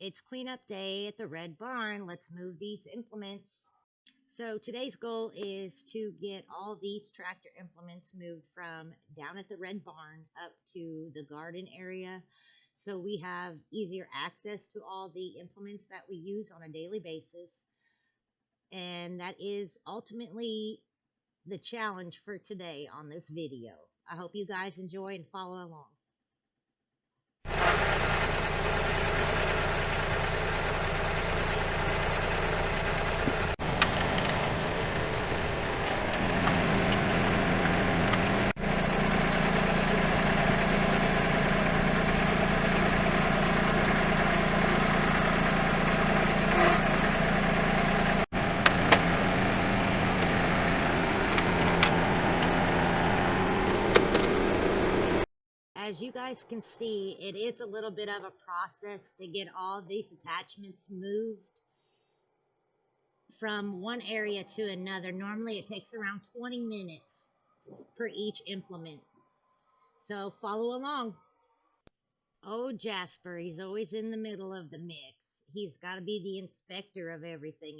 It's cleanup day at the red barn. Let's move these implements. So today's goal is to get all these tractor implements moved from down at the red barn up to the garden area. So we have easier access to all the implements that we use on a daily basis. And that is ultimately the challenge for today on this video. I hope you guys enjoy and follow along. As you guys can see, it is a little bit of a process to get all these attachments moved from one area to another. Normally it takes around 20 minutes per each implement. So follow along. Oh, Jasper, he's always in the middle of the mix. He's got to be the inspector of everything.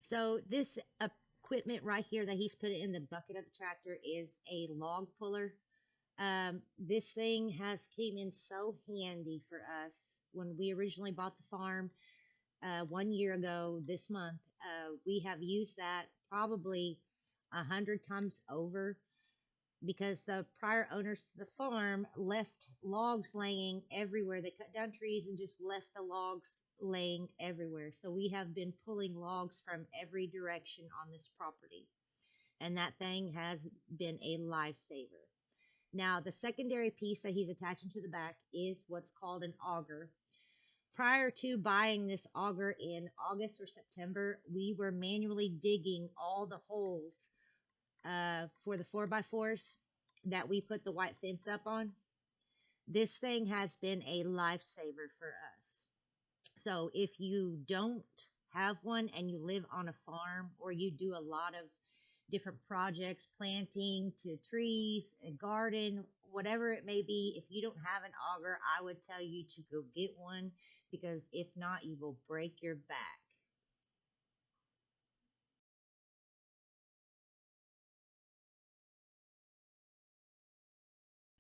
So this equipment right here that he's put in the bucket of the tractor is a log puller. This thing has came in so handy for us when we originally bought the farm 1 year ago this month. We have used that probably 100 times over because the prior owners to the farm left logs laying everywhere. They cut down trees and just left the logs laying everywhere. So we have been pulling logs from every direction on this property. And that thing has been a lifesaver. Now, the secondary piece that he's attaching to the back is what's called an auger. Prior to buying this auger in August or September, we were manually digging all the holes for the 4x4s that we put the white fence up on. This thing has been a lifesaver for us. So if you don't have one and you live on a farm, or you do a lot of different projects, planting to trees, a garden, whatever it may be, if you don't have an auger, I would tell you to go get one, because if not, you will break your back.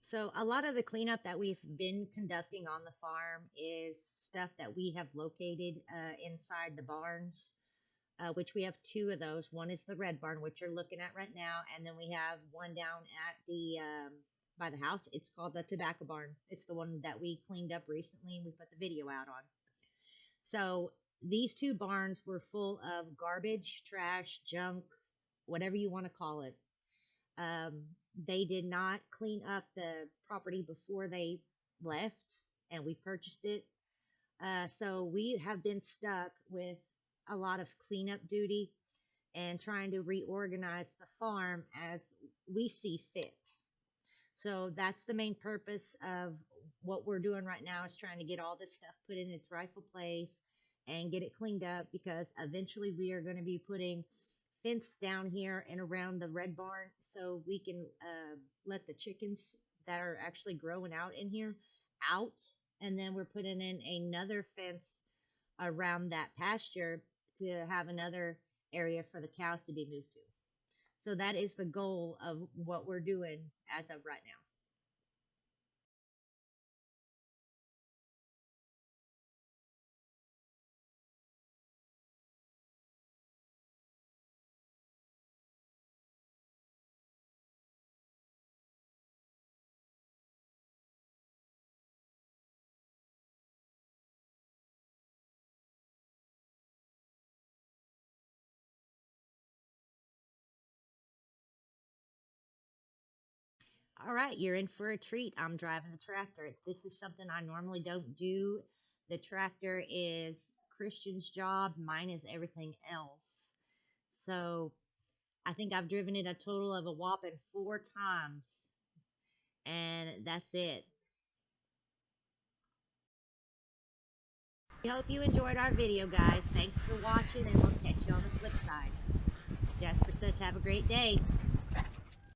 So a lot of the cleanup that we've been conducting on the farm is stuff that we have located inside the barns, which we have two of those. One is the red barn, which you're looking at right now, and then we have one down at the by the house. It's called the tobacco barn. It's the one that we cleaned up recently and we put the video out on. So these two barns were full of garbage, trash, junk, whatever you want to call it. Um, they did not clean up the property before they left, and we purchased it. So we have been stuck with a lot of cleanup duty and trying to reorganize the farm as we see fit. So that's the main purpose of what we're doing right now, is trying to get all this stuff put in its rightful place and get it cleaned up, because eventually we are going to be putting fence down here and around the red barn, so we can let the chickens that are actually growing out in here out. And then we're putting in another fence around that pasture to have another area for the cows to be moved to. So that is the goal of what we're doing as of right now. All right, you're in for a treat. I'm driving the tractor. This is something I normally don't do. The tractor is Christian's job, mine is everything else. So I think I've driven it a total of a whopping 4 times, and that's it. We hope you enjoyed our video, guys. Thanks for watching, and we'll catch you on the flip side. Jasper says, have a great day.